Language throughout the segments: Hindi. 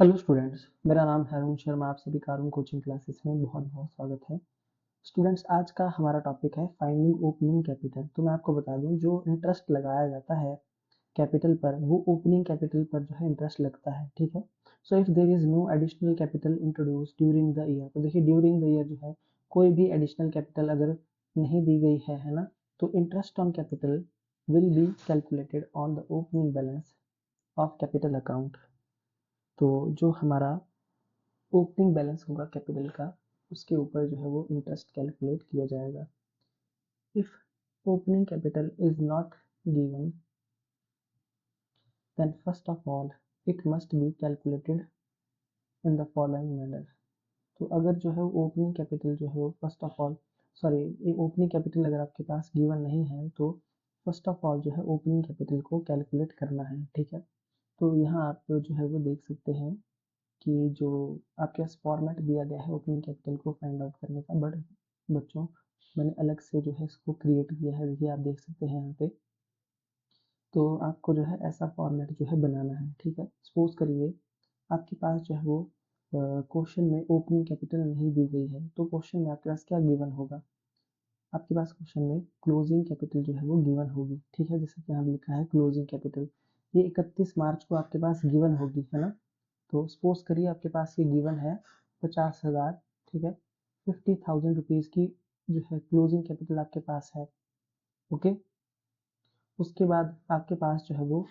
हेलो स्टूडेंट्स, मेरा नाम है अरुण शर्मा। आप सभी का अरुण कोचिंग क्लासेस में बहुत बहुत स्वागत है। स्टूडेंट्स, आज का हमारा टॉपिक है फाइंडिंग ओपनिंग कैपिटल। तो मैं आपको बता दूं, जो इंटरेस्ट लगाया जाता है कैपिटल पर, वो ओपनिंग कैपिटल पर जो है इंटरेस्ट लगता है। ठीक है। So if there is no additional capital introduced during the year, तो देखिए ड्यूरिंग द ईयर जो है कोई भी एडिशनल कैपिटल अगर नहीं दी गई है ना, तो interest on capital will be calculated on the opening balance of capital account. तो जो हमारा ओपनिंग बैलेंस होगा कैपिटल का, उसके ऊपर जो है वो इंटरेस्ट कैलकुलेट किया जाएगा। If opening capital is not given, then first of all it must be calculated in the following manner. तो अगर जो है ओपनिंग कैपिटल जो है वो first of all, sorry, opening capital अगर आपके पास गिवन नहीं है तो फर्स्ट ऑफ ऑल जो है ओपनिंग कैपिटल को कैलकुलेट करना है। ठीक है। तो यहाँ आप जो है वो देख सकते हैं कि जो आपके पास फॉर्मेट दिया गया है ओपनिंग कैपिटल को फाइंड आउट करने का, बट बच्चों मैंने अलग से जो है इसको क्रिएट किया है। देखिए आप देख सकते हैं यहाँ पे। तो आपको जो है ऐसा फॉर्मेट जो है बनाना है। ठीक है। सपोज करिए आपके पास जो है वो क्वेश्चन में ओपनिंग कैपिटल नहीं दी गई है, तो क्वेश्चन में आपके पास क्या गिवन होगा? आपके पास क्वेश्चन में क्लोजिंग कैपिटल जो है वो गिवन होगी। ठीक है। जैसे कि यहाँ लिखा है क्लोजिंग कैपिटल, ये 31 मार्च को आपके पास गिवन होगी, है ना। तो सपोज करिए आपके पास ये गिवन है 50,000। ठीक है। 50,000 रुपीज़ की जो है क्लोजिंग कैपिटल आपके पास है। ओके। उसके बाद आपके पास जो है वो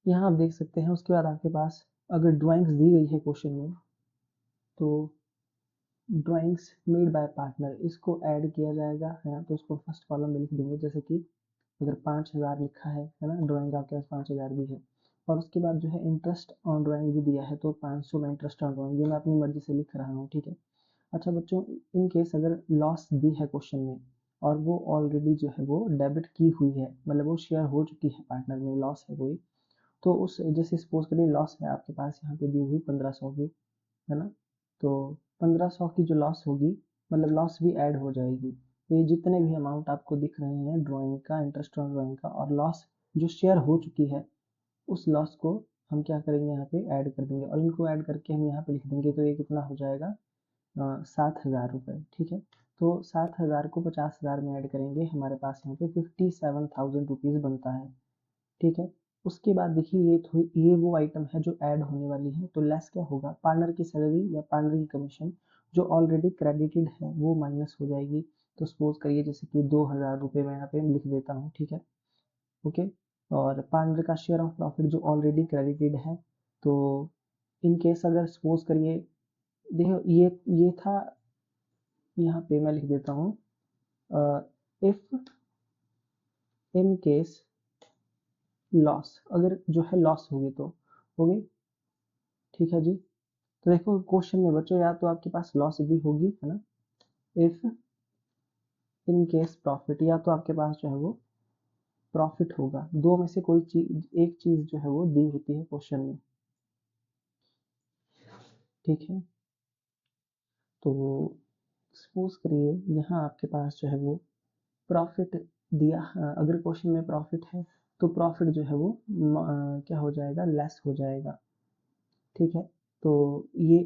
यहाँ आप देख सकते हैं। उसके बाद आपके पास अगर ड्राइंग्स दी गई है क्वेश्चन में, तो ड्राइंग्स मेड बाय पार्टनर इसको ऐड किया जाएगा, है ना। तो उसको फर्स्ट कॉलम में लिख देंगे। जैसे कि अगर 5,000 लिखा है ना, ड्राइंग आपके पास 5,000 भी है, और उसके बाद जो है इंटरेस्ट ऑन ड्राइंग भी दिया है, तो 500 में इंटरेस्ट ऑन ड्राइंग, ये मैं अपनी मर्जी से लिख रहा हूँ। ठीक है। अच्छा बच्चों, इन केस अगर लॉस दी है क्वेश्चन में और वो ऑलरेडी जो है वो डेबिट की हुई है, मतलब वो शेयर हो चुकी है पार्टनर में, लॉस है कोई, तो उस जैसे सपोज करिए लॉस है आपके पास यहाँ पे दी हुई 1500 की, है ना। तो 1500 की जो लॉस होगी, मतलब लॉस भी ऐड हो जाएगी। तो ये जितने भी अमाउंट आपको दिख रहे हैं ड्राइंग का, इंटरेस्ट ऑन ड्राइंग का और लॉस जो शेयर हो चुकी है, उस लॉस को हम क्या करेंगे, यहाँ पे ऐड कर देंगे, और इनको ऐड करके हम यहाँ पे लिख देंगे। तो ये कितना हो जाएगा? 7,000 रुपये। ठीक है। तो 7,000 को 50,000 में ऐड करेंगे, हमारे पास यहाँ पे 57,000 रुपीज़ बनता है। ठीक है। उसके बाद देखिए ये वो आइटम है जो ऐड होने वाली है, तो लेस क्या होगा? पार्टनर की सैलरी या पार्टनर की कमीशन जो ऑलरेडी क्रेडिटेड है वो माइनस हो जाएगी। तो सपोज करिए जैसे कि 2,000 रुपये मैं यहाँ पे लिख देता हूँ। ठीक है। ओके। और पार्टनर का शेयर ऑफ प्रॉफिट जो ऑलरेडी क्रेडिटेड है, तो इन केस अगर सपोज करिए, देखो ये था, यहाँ पे मैं लिख देता हूँ इफ इन केस लॉस, अगर जो है लॉस होगी तो होगी। ठीक है जी। तो देखो क्वेश्चन में बच्चों या तो आपके पास लॉस भी होगी, है ना, इफ इन केस प्रॉफिट, या तो आपके पास जो है वो प्रॉफिट होगा। दो में से कोई चीज, एक चीज जो है वो दी होती है क्वेश्चन में। ठीक है। तो सपोज करिए यहाँ आपके पास जो है वो प्रॉफिट दिया, अगर क्वेश्चन में प्रॉफिट है तो प्रॉफिट जो है वो क्या हो जाएगा? लेस हो जाएगा। ठीक है। तो ये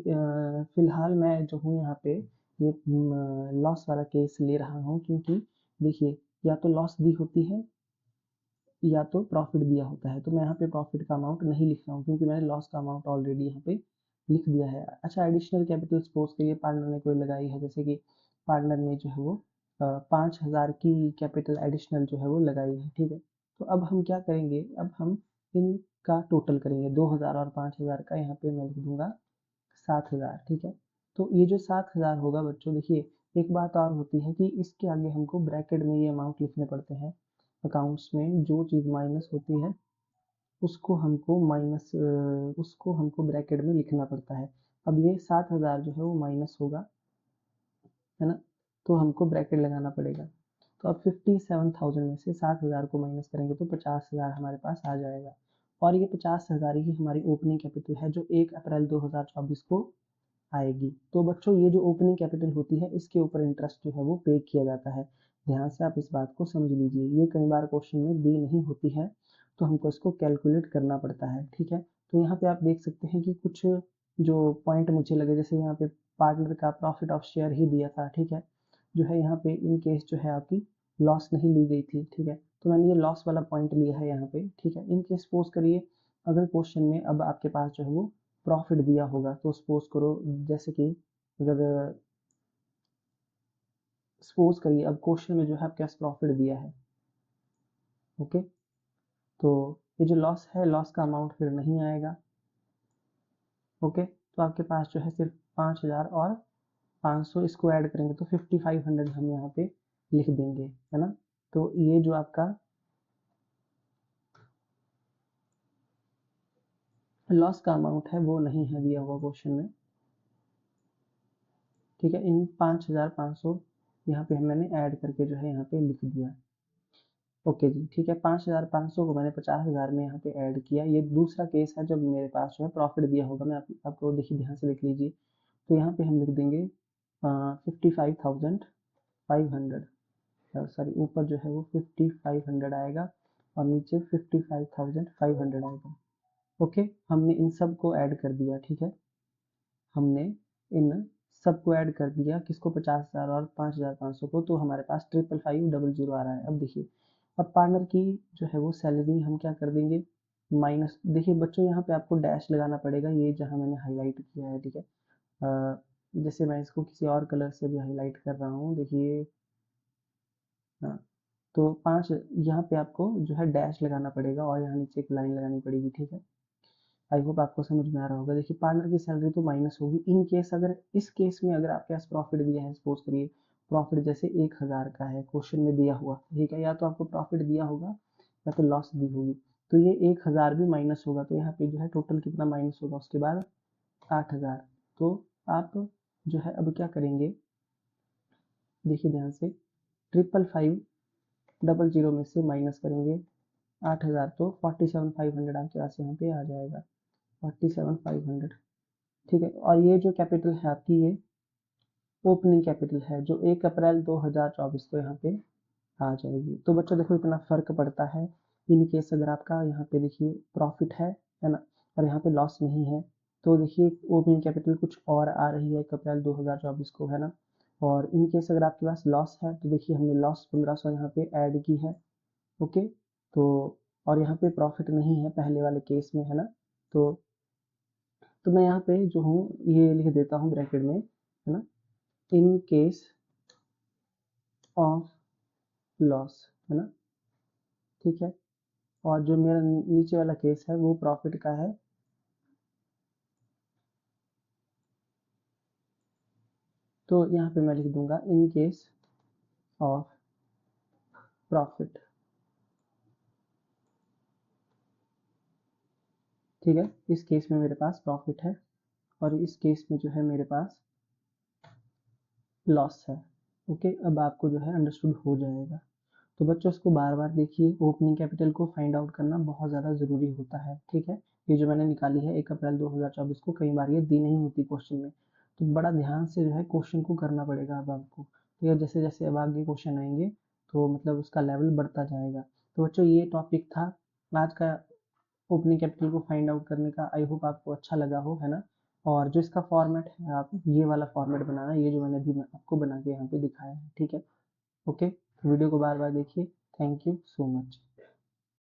फिलहाल मैं जो हूँ यहाँ पे ये लॉस वाला केस ले रहा हूँ, क्योंकि देखिए या तो लॉस दी होती है या तो प्रॉफिट दिया होता है। तो मैं यहाँ पे प्रॉफिट का अमाउंट नहीं लिख रहा हूँ, क्योंकि मैंने लॉस का अमाउंट ऑलरेडी यहाँ पे लिख दिया है। अच्छा, एडिशनल कैपिटल सपोज करिए पार्टनर ने कोई लगाई है, जैसे कि पार्टनर ने जो है वो 5,000 की कैपिटल एडिशनल जो है वो लगाई है। ठीक है। तो अब हम क्या करेंगे, अब हम इनका टोटल करेंगे, 2,000 और 5,000 का यहाँ पे मैं लिख दूंगा 7,000। ठीक है। तो ये जो 7,000 होगा बच्चों, देखिए एक बात और होती है कि इसके आगे हमको ब्रैकेट में ये अमाउंट लिखने पड़ते हैं। अकाउंट्स में जो चीज़ माइनस होती है उसको हमको ब्रैकेट में लिखना पड़ता है। अब ये 7,000 जो है वो माइनस होगा, है ना, तो हमको ब्रैकेट लगाना पड़ेगा। तो अब 57,000 में से 7,000 को माइनस करेंगे तो 50,000 हमारे पास आ जाएगा। और ये 50,000 ही हमारी ओपनिंग कैपिटल है जो 1 अप्रैल 2024 को आएगी। तो बच्चों ये जो ओपनिंग कैपिटल होती है इसके ऊपर इंटरेस्ट जो है वो पे किया जाता है। ध्यान से आप इस बात को समझ लीजिए, ये कई बार क्वेश्चन में दी नहीं होती है, तो हमको इसको कैलकुलेट करना पड़ता है, ठीक है। तो यहाँ पे आप देख सकते हैं कि कुछ जो पॉइंट मुझे लगे, जैसे यहाँ पे पार्टनर का प्रॉफिट ऑफ शेयर ही दिया था, ठीक है, जो है यहाँ पे इन केस जो है आपकी लॉस नहीं ली गई थी, ठीक है, तो मैंने ये लॉस वाला पॉइंट लिया है यहाँ पे, ठीक है। इन केस सपोज करिए अगर क्वेश्चन में अब आपके पास जो है वो प्रॉफिट दिया होगा, तो सपोज करो जैसे कि अगर सपोज करिए अब क्वेश्चन में जो है आपके पास प्रॉफिट दिया है, ओके, तो ये जो लॉस है, लॉस का अमाउंट फिर नहीं आएगा, ओके, तो आपके पास जो है सिर्फ 5000 और 500 इसको ऐड करेंगे तो 5500 हम यहाँ पे लिख देंगे, है ना। तो ये जो आपका लॉस का अमाउंट है वो नहीं है दिया हुआ क्वेश्चन में, ठीक है। इन 5500 यहाँ पे मैंने ऐड करके जो है यहाँ पे लिख दिया, ओके जी, ठीक है। 5500 को मैंने 50000 में यहाँ पे ऐड किया। ये दूसरा केस है जब मेरे पास जो है प्रॉफिट दिया होगा, मैं आपको देखिए ध्यान से देख लीजिए। तो यहाँ पे हम लिख देंगे 55,500, सॉरी ऊपर जो है वो 5500 आएगा और नीचे 55,500 आएगा, ओके। हमने इन सब को ऐड कर दिया, ठीक है, हमने इन सबको ऐड कर दिया, किसको 50,000 और 5,500 को, तो हमारे पास 55,500 आ रहा है। अब देखिए अब पार्टनर की जो है वो सैलरी हम क्या कर देंगे माइनस, देखिए बच्चों यहाँ पे आपको डैश लगाना पड़ेगा, ये जहाँ मैंने हाईलाइट किया है, ठीक है। जैसे मैं इसको किसी और कलर से भी हाईलाइट कर रहा हूँ, देखिए, हाँ, तो 5 यहाँ पे आपको जो है डैश लगाना पड़ेगा और यहाँ नीचे एक लाइन लगानी पड़ेगी, ठीक है। आई होप आपको समझ में आ रहा होगा। देखिए पार्टनर की सैलरी तो माइनस होगी, इन केस अगर इस केस में अगर आपके पास प्रॉफिट दिया है, सपोज करिए प्रॉफिट जैसे 1000 का है क्वेश्चन में दिया हुआ, ठीक है, या तो आपको प्रॉफिट दिया होगा या तो लॉस दी होगी, तो ये 1000 भी माइनस होगा, तो यहाँ पे जो है टोटल कितना माइनस होगा उसके बाद 8000। तो आप जो है अब क्या करेंगे, देखिए ध्यान से, 55,500 में से माइनस करेंगे 8000, तो 47,500 आपके पास यहाँ पे आ जाएगा, 47,500, ठीक है। और ये जो कैपिटल है आपकी, ये ओपनिंग कैपिटल है जो 1 अप्रैल 2024 को यहाँ पे आ जाएगी। तो बच्चों देखो इतना फर्क पड़ता है इन केस अगर आपका यहाँ पे देखिए प्रॉफिट है ना, और यहाँ पे लॉस नहीं है, तो देखिए ओपनिंग कैपिटल कुछ और आ रही है 1 अप्रैल 2024 को, है ना। और इन केस अगर आपके पास लॉस है तो देखिए हमने लॉस 1500 यहाँ पे ऐड की है, ओके। तो और यहाँ पे प्रॉफिट नहीं है पहले वाले केस में, है ना। तो मैं यहाँ पे जो हूँ ये लिख देता हूँ ब्रैकेट में, है ना, इन केस ऑफ लॉस, है ना, ठीक है। और जो मेरा नीचे वाला केस है वो प्रॉफिट का है, तो यहाँ पे मैं लिख दूंगा इन केस ऑफ प्रॉफिट, ठीक है। इस केस में मेरे पास प्रॉफिट है और इस केस में जो है मेरे पास लॉस है, ओके। अब आपको जो है अंडरस्टूड हो जाएगा। तो बच्चों इसको बार बार देखिए, ओपनिंग कैपिटल को फाइंड आउट करना बहुत ज़्यादा ज़रूरी होता है, ठीक है। ये जो मैंने निकाली है 1 अप्रैल 2024 को, कई बार ये दी नहीं होती क्वेश्चन में, तो बड़ा ध्यान से जो है क्वेश्चन को करना पड़ेगा अब आपको, ठीक है। जैसे जैसे अब आगे क्वेश्चन आएंगे तो मतलब उसका लेवल बढ़ता जाएगा। तो बच्चों ये टॉपिक था आज का, ओपनिंग कैपिटल को फाइंड आउट करने का। आई होप आपको अच्छा लगा हो, है ना। और जो इसका फॉर्मेट है आप ये वाला फॉर्मेट बनाना, ये जो मैंने अभी आपको बना के यहाँ पे दिखाया है, ठीक है, ओके। वीडियो को बार बार देखिए, थैंक यू सो मच।